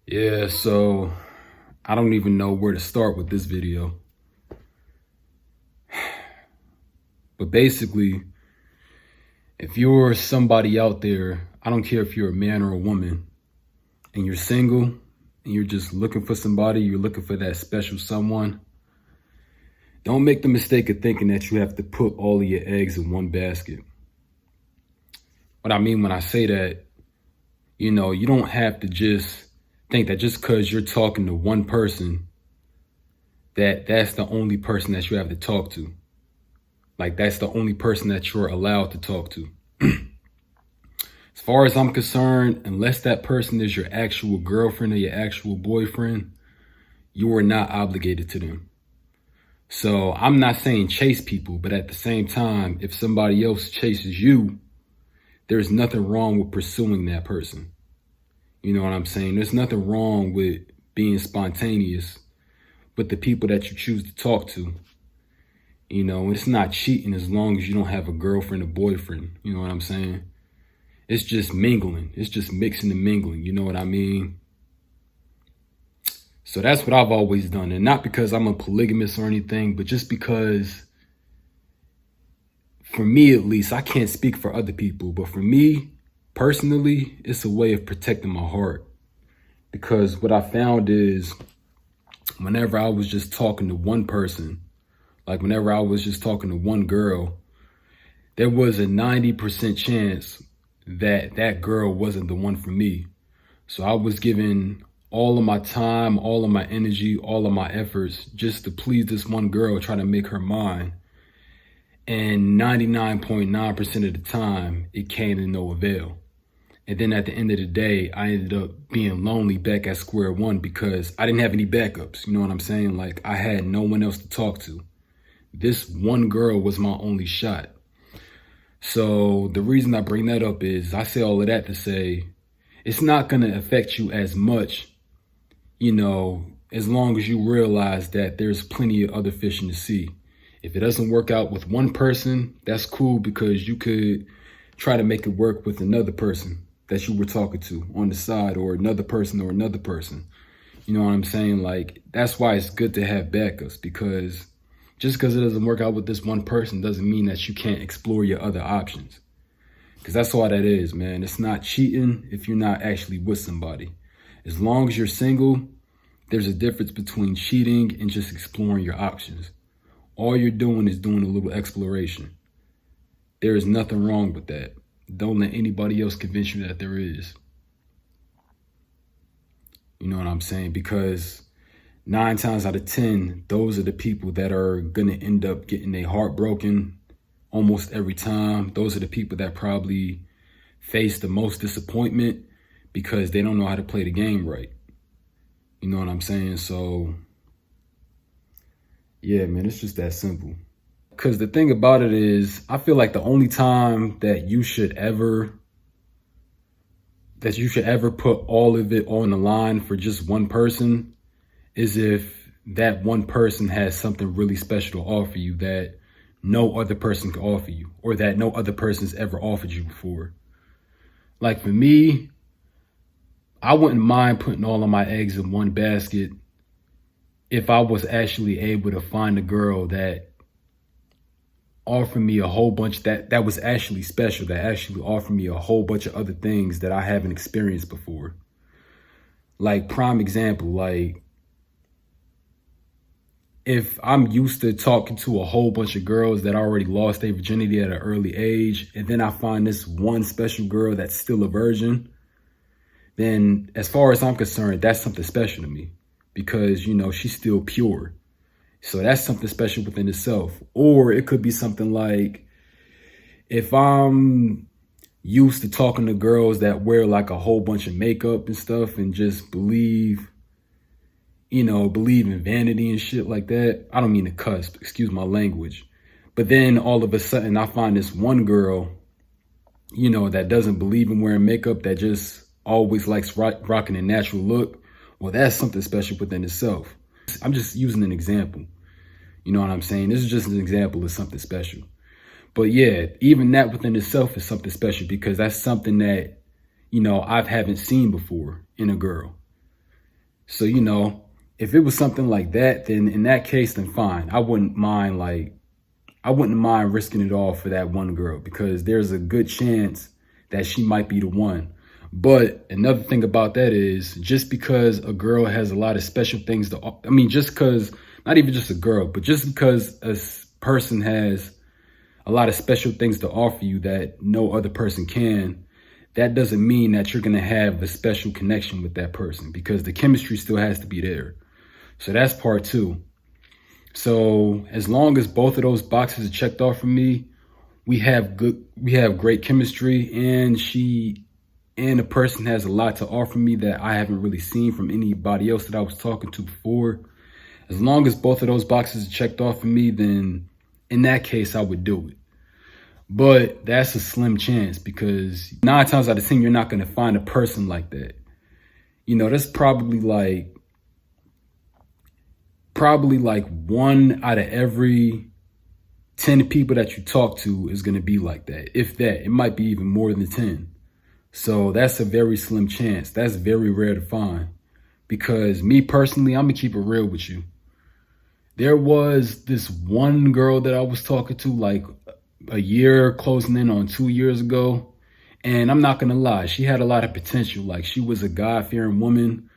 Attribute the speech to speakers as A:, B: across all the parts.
A: Yeah, so I don't even know where to start with this video. But basically, if you're somebody out there, I don't care if you're a man or a woman, and you're single and you're just looking for somebody, you're looking for that special someone, don't make the mistake of thinking that you have to put all of your eggs in one basket. What I mean when I say that, you don't have to just think that just because you're talking to one person, that's the only person that you have to talk to. Like that's the only person that you're allowed to talk to. As far as I'm concerned, unless that person is your actual girlfriend or your actual boyfriend, you are not obligated to them. So I'm not saying chase people, but at the same time, if somebody else chases you, there's nothing wrong with pursuing that person. You know what I'm saying? There's nothing wrong with being spontaneous with the people that you choose to talk to. It's not cheating as long as you don't have a girlfriend or boyfriend. You know what I'm saying? It's just mingling. It's just mixing and mingling. You know what I mean? So that's what I've always done. And not because I'm a polygamist or anything, but just because, for me at least, I can't speak for other people, but for me personally, it's a way of protecting my heart. Because what I found is whenever I was just talking to one person, like whenever I was just talking to one girl, there was a 90% chance that that girl wasn't the one for me. So I was giving all of my time, all of my energy, all of my efforts just to please this one girl, try to make her mine. And 99.9% of the time, it came to no avail. And then at the end of the day, I ended up being lonely back at square one because I didn't have any backups. You know what I'm saying? Like I had no one else to talk to. This one girl was my only shot. So the reason I bring that up is I say all of that to say it's not going to affect you as much, as long as you realize that there's plenty of other fish in the sea. If it doesn't work out with one person, that's cool because you could try to make it work with another person that you were talking to on the side or another person or another person. You know what I'm saying? Like, that's why it's good to have backups because just because it doesn't work out with this one person doesn't mean that you can't explore your other options. Because that's all that is, man. It's not cheating if you're not actually with somebody. As long as you're single, there's a difference between cheating and just exploring your options. All you're doing is doing a little exploration. There is nothing wrong with that. Don't let anybody else convince you that there is. You know what I'm saying? Because 9 times out of 10, those are the people that are going to end up getting their heart broken almost every time. Those are the people that probably face the most disappointment because they don't know how to play the game right. You know what I'm saying? So, yeah, man, it's just that simple. Because the thing about it is, I feel like the only time that you should ever put all of it on the line for just one person is if that one person has something really special to offer you that no other person can offer you or that no other person's ever offered you before. Like for me, I wouldn't mind putting all of my eggs in one basket if I was actually able to find a girl that offered me a whole bunch that was actually special, that actually offered me a whole bunch of other things that I haven't experienced before. Like prime example, like if I'm used to talking to a whole bunch of girls that already lost their virginity at an early age, and then I find this one special girl that's still a virgin, then as far as I'm concerned, that's something special to me because, she's still pure. So that's something special within itself. Or it could be something like if I'm used to talking to girls that wear like a whole bunch of makeup and stuff and just believe in vanity and shit like that. I don't mean to cuss, excuse my language. But then all of a sudden I find this one girl, that doesn't believe in wearing makeup, that just always likes rocking a natural look. Well, that's something special within itself. I'm just using an example. You know what I'm saying? This is just an example of something special. But yeah, even that within itself is something special because that's something that, I haven't seen before in a girl. So, if it was something like that, then in that case, then fine. I wouldn't mind risking it all for that one girl because there's a good chance that she might be the one. But another thing about that is just because a girl has a lot of special things just because, not even just a girl, but just because person has a lot of special things to offer you that no other person can, that doesn't mean that you're going to have a special connection with that person because the chemistry still has to be there. So that's part two. So as long as both of those boxes are checked off for me, we have great chemistry, and the person has a lot to offer me that I haven't really seen from anybody else that I was talking to before. As long as both of those boxes are checked off for me, then in that case, I would do it. But that's a slim chance because 9 times out of 10, you're not going to find a person like that. That's probably like 1 out of every 10 people that you talk to is going to be like that. If that, it might be even more than 10. So that's a very slim chance. That's very rare to find because me personally, I'm going to keep it real with you. There was this one girl that I was talking to like a year closing in on 2 years ago. And I'm not going to lie, she had a lot of potential. Like she was a God-fearing woman.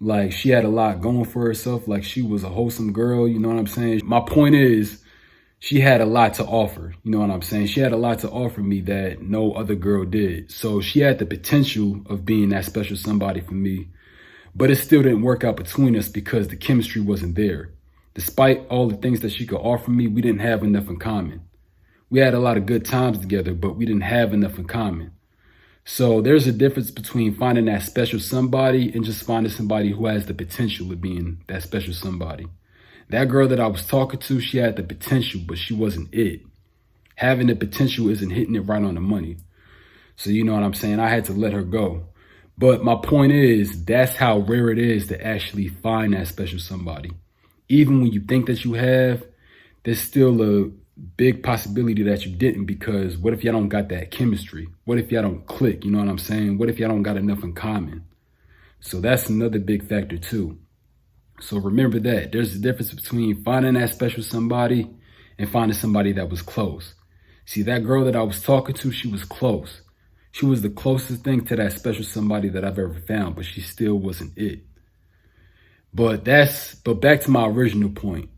A: Like she had a lot going for herself. Like she was a wholesome girl. You know what I'm saying? My point is she had a lot to offer. You know what I'm saying? She had a lot to offer me that no other girl did. So she had the potential of being that special somebody for me. But it still didn't work out between us because the chemistry wasn't there. Despite all the things that she could offer me, we didn't have enough in common. We had a lot of good times together, but we didn't have enough in common. So there's a difference between finding that special somebody and just finding somebody who has the potential of being that special somebody. That girl that I was talking to, she had the potential, but she wasn't it. Having the potential isn't hitting it right on the money. So you know what I'm saying? I had to let her go. But my point is, that's how rare it is to actually find that special somebody. Even when you think that you have, there's still a big possibility that you didn't, because what if y'all don't got that chemistry? What if y'all don't click? You know what I'm saying? What if y'all don't got enough in common? So that's another big factor too. So remember that there's a difference between finding that special somebody and finding somebody that was close. See, that girl that I was talking to, she was close. She was the closest thing to that special somebody that I've ever found, but she still wasn't it. But back to my original point.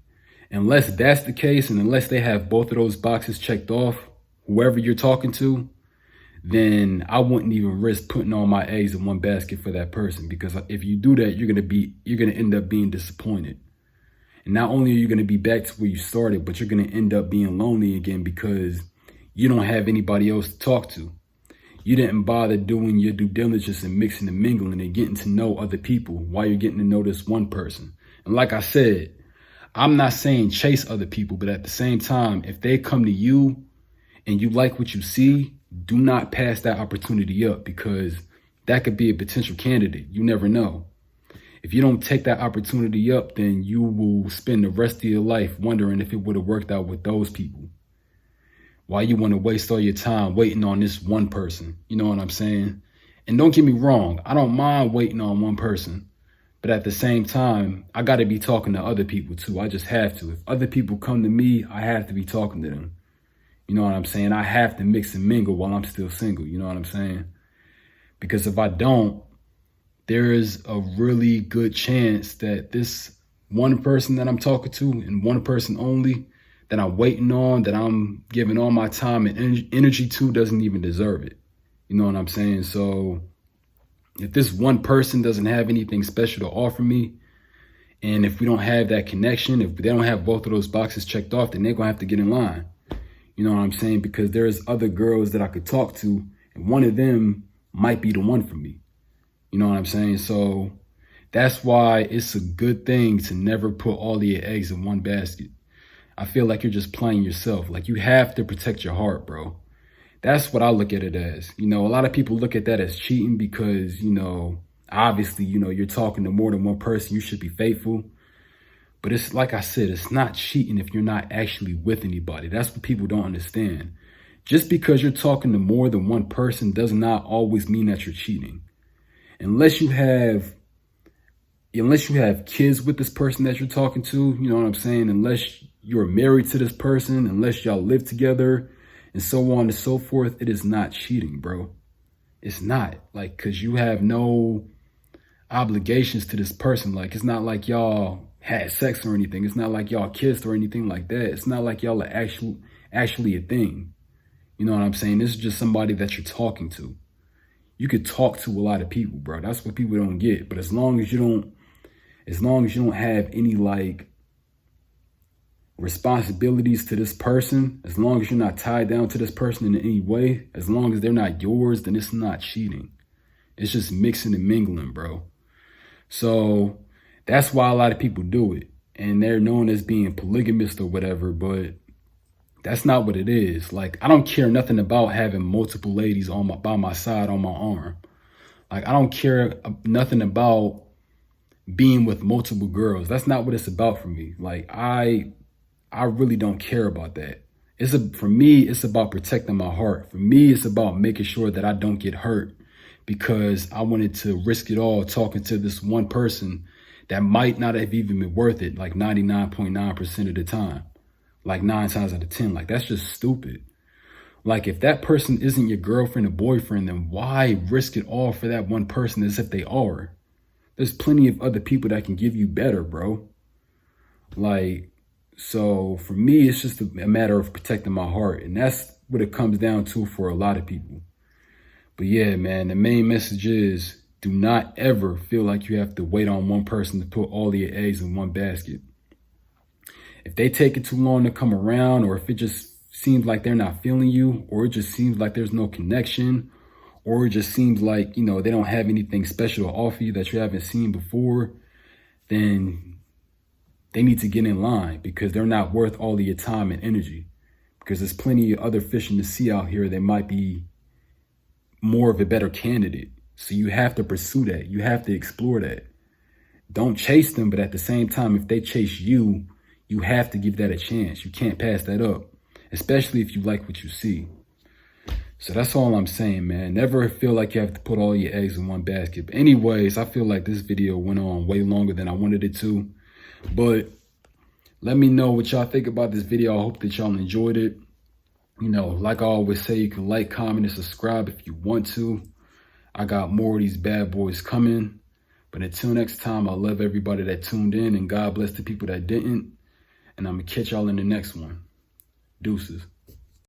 A: Unless that's the case, and unless they have both of those boxes checked off, whoever you're talking to, then I wouldn't even risk putting all my eggs in one basket for that person. Because if you do that, you're gonna end up being disappointed. And not only are you gonna be back to where you started, but you're gonna end up being lonely again because you don't have anybody else to talk to. You didn't bother doing your due diligence and mixing and mingling and getting to know other people while you're getting to know this one person. And like I said, I'm not saying chase other people, but at the same time, if they come to you and you like what you see, do not pass that opportunity up, because that could be a potential candidate. You never know. If you don't take that opportunity up, then you will spend the rest of your life wondering if it would have worked out with those people. Why you want to waste all your time waiting on this one person? You know what I'm saying? And don't get me wrong, I don't mind waiting on one person. But at the same time, I got to be talking to other people too. I just have to. If other people come to me, I have to be talking to them. You know what I'm saying? I have to mix and mingle while I'm still single. You know what I'm saying? Because if I don't, there is a really good chance that this one person that I'm talking to, and one person only, that I'm waiting on, that I'm giving all my time and energy to, doesn't even deserve it. You know what I'm saying? So if this one person doesn't have anything special to offer me, and if we don't have that connection, if they don't have both of those boxes checked off, then they're going to have to get in line. You know what I'm saying? Because there's other girls that I could talk to, and one of them might be the one for me. You know what I'm saying? So that's why it's a good thing to never put all of your eggs in one basket. I feel like you're just playing yourself. Like, you have to protect your heart, bro. That's what I look at it as. You know, a lot of people look at that as cheating because, you know, obviously, you know, you're talking to more than one person. You should be faithful. But it's like I said, it's not cheating if you're not actually with anybody. That's what people don't understand. Just because you're talking to more than one person does not always mean that you're cheating. Unless you have unless you have kids with this person that you're talking to, you know what I'm saying? Unless you're married to this person, unless y'all live together and so on and so forth, it is not cheating, bro. It's not. Like, cause you have no obligations to this person. Like, it's not like y'all had sex or anything. It's not like y'all kissed or anything like that. It's not like y'all are actually a thing. You know what I'm saying? This is just somebody that you're talking to. You could talk to a lot of people, bro. That's what people don't get. But as long as you don't have any like responsibilities to this person, as long as you're not tied down to this person in any way, as long as they're not yours, then it's not cheating. It's just mixing and mingling, bro. So that's why a lot of people do it. And they're known as being polygamist or whatever, but that's not what it is. Like, I don't care nothing about having multiple ladies by my side on my arm. Like, I don't care nothing about being with multiple girls. That's not what it's about for me. Like, I really don't care about that. For me, it's about protecting my heart. For me, it's about making sure that I don't get hurt, because I wanted to risk it all talking to this one person that might not have even been worth it, like 99.9% of the time, like 9 times out of 10. Like, that's just stupid. Like, if that person isn't your girlfriend or boyfriend, then why risk it all for that one person as if they are? There's plenty of other people that can give you better, bro. Like, so for me, it's just a matter of protecting my heart. And that's what it comes down to for a lot of people. But yeah, man, the main message is, do not ever feel like you have to wait on one person to put all your eggs in one basket. If they take it too long to come around, or if it just seems like they're not feeling you, or it just seems like there's no connection, or it just seems like, you know, they don't have anything special to offer you that you haven't seen before, then they need to get in line, because they're not worth all of your time and energy. Because there's plenty of other fish in the sea out here that might be more of a better candidate. So you have to pursue that. You have to explore that. Don't chase them, but at the same time, if they chase you, you have to give that a chance. You can't pass that up, especially if you like what you see. So that's all I'm saying, man. Never feel like you have to put all your eggs in one basket. But anyways, I feel like this video went on way longer than I wanted it to. But let me know what y'all think about this video. I hope that y'all enjoyed it. You know, like I always say, you can like, comment, and subscribe if you want to. I got more of these bad boys coming. But until next time, I love everybody that tuned in, and God bless the people that didn't. And I'm going to catch y'all in the next one. Deuces.